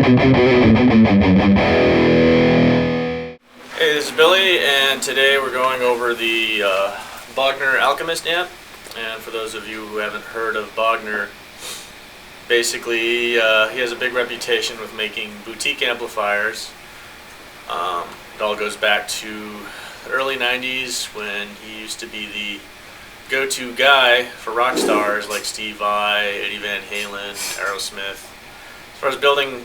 Hey, this is Billy, and today we're going over the Bogner Alchemist amp. And for those of you who haven't heard of Bogner, basically he has a big reputation with making boutique amplifiers. It all goes back to the early 90s when he used to be the go-to guy for rock stars like Steve Vai, Eddie Van Halen, Aerosmith. As far as building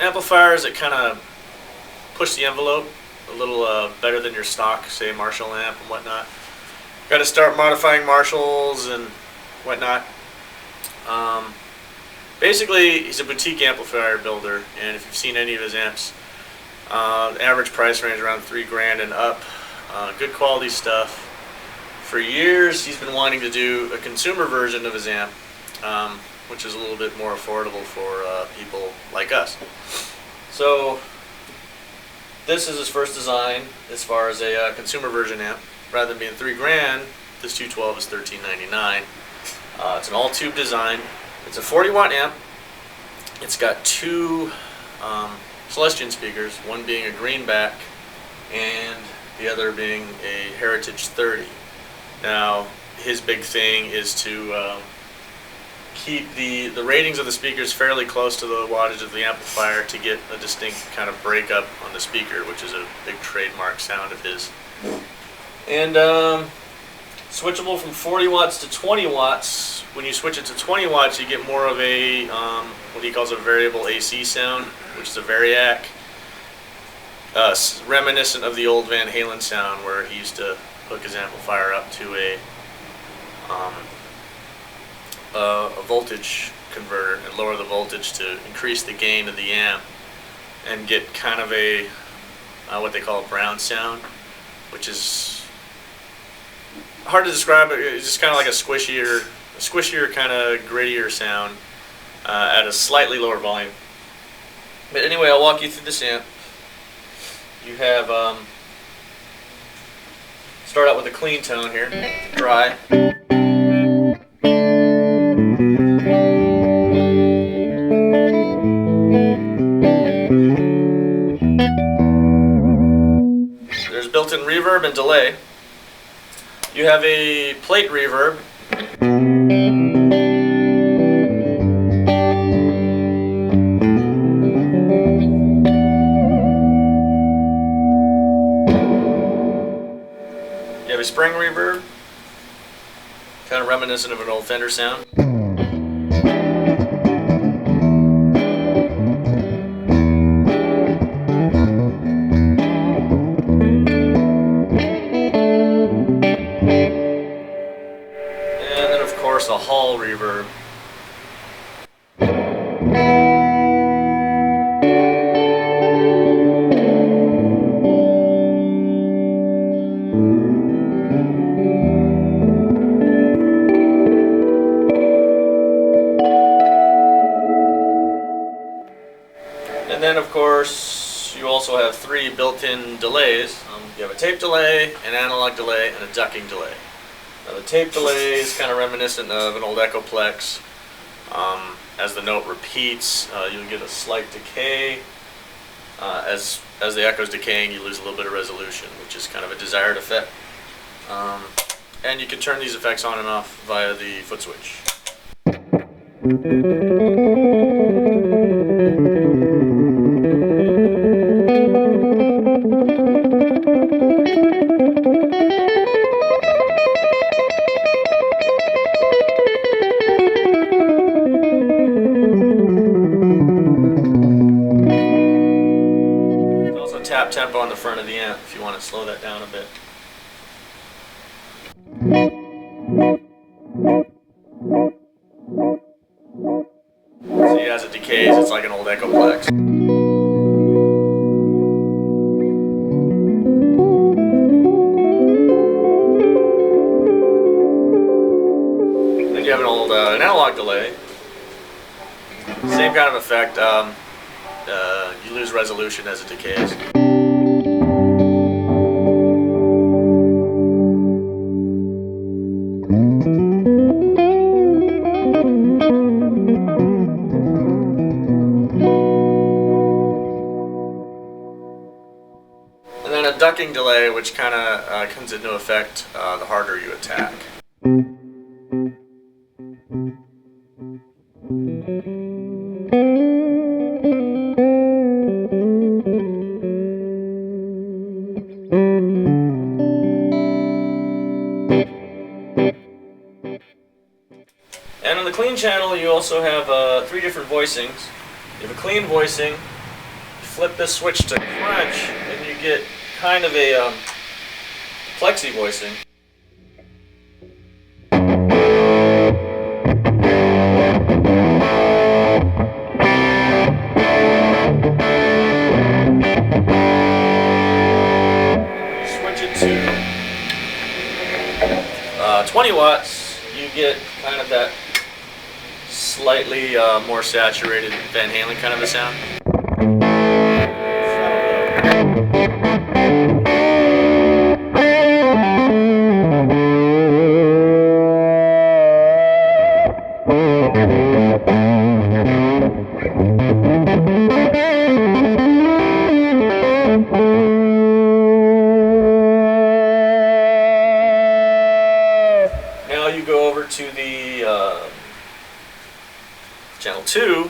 amplifiers that kind of push the envelope a little better than your stock, say, Marshall amp and whatnot. Got to start modifying Marshalls and whatnot. Basically, he's a boutique amplifier builder, and if you've seen any of his amps, the average price range around $3,000 and up. Good quality stuff. For years, he's been wanting to do a consumer version of his amp, which is a little bit more affordable for people like us. So this is his first design as far as a consumer version amp. Rather than being $3,000, this 212 is $1,399. It's an all-tube design. It's a 40-watt amp. It's got two Celestion speakers, one being a greenback and the other being a Heritage 30. Now, his big thing is to keep the ratings of the speakers fairly close to the wattage of the amplifier to get a distinct kind of breakup on the speaker, which is a big trademark sound of his. And switchable from 40 watts to 20 watts. When you switch it to 20 watts, you get more of a what he calls a variable AC sound, which is a variac, reminiscent of the old Van Halen sound, where he used to hook his amplifier up to a voltage converter and lower the voltage to increase the gain of the amp and get kind of a what they call a brown sound, which is hard to describe. It's just kind of like a squishier kind of grittier sound at a slightly lower volume. But anyway, I'll walk you through this amp. You have start out with a clean tone here, dry. There's built-in reverb and delay. You have a plate reverb. You have a spring reverb, kind of reminiscent of an old Fender sound. A hall reverb. And then of course you also have three built-in delays. You have a tape delay, an analog delay, and a ducking delay. Now the tape delay is kind of reminiscent of an old Echoplex. As the note repeats, you'll get a slight decay. As the echo is decaying, you lose a little bit of resolution, which is kind of a desired effect. And you can turn these effects on and off via the foot switch. Tap tempo on the front of the amp if you want to slow that down a bit. See, as it decays, it's like an old Echoplex. Then you have an old an analog delay. Same kind of effect. You lose resolution as it decays. ducking delay, which kind of comes into effect the harder you attack. And on the clean channel, you also have 3 different voicings. You have a clean voicing, you flip this switch to crunch, and you get kind of a plexi voicing. Switch it to 20 watts, you get kind of that slightly more saturated Van Halen kind of a sound. Now you go over to the channel 2.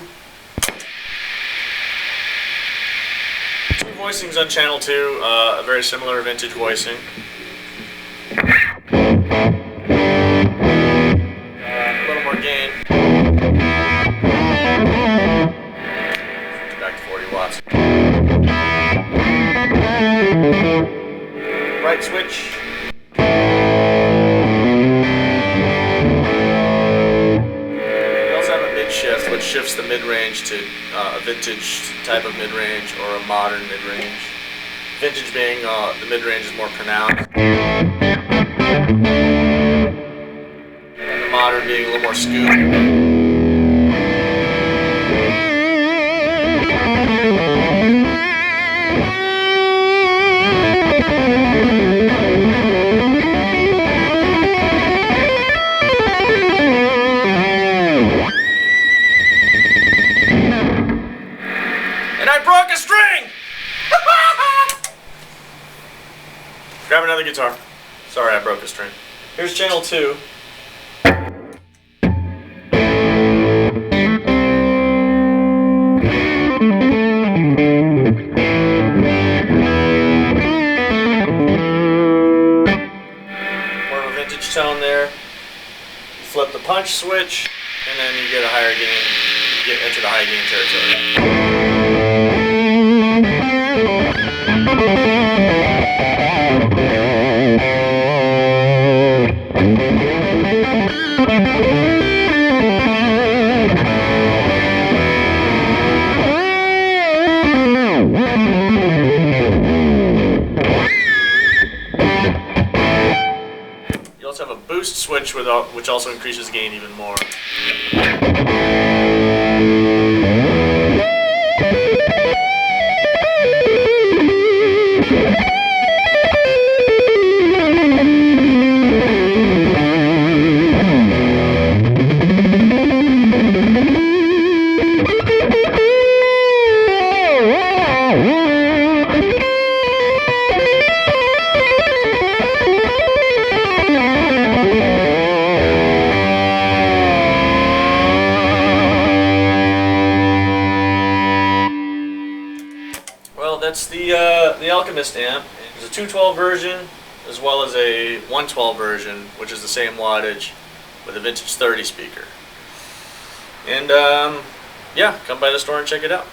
2 voicings on channel 2, a very similar vintage voicing. A little more gain. Back to 40 watts. Right switch. Shift, which shifts the mid-range to a vintage type of mid-range or a modern mid-range. Vintage being the mid-range is more pronounced, and the modern being a little more scooped. I broke a string! Grab another guitar. Sorry, I broke a string. Here's channel 2. More of a vintage tone there. You flip the punch switch, and then you get a higher gain. You get into the high gain territory. You also have a boost switch which also increases gain even more. Well, that's the Alchemist amp. There's a 212 version as well as a 112 version, which is the same wattage with a vintage 30 speaker. And yeah, come by the store and check it out.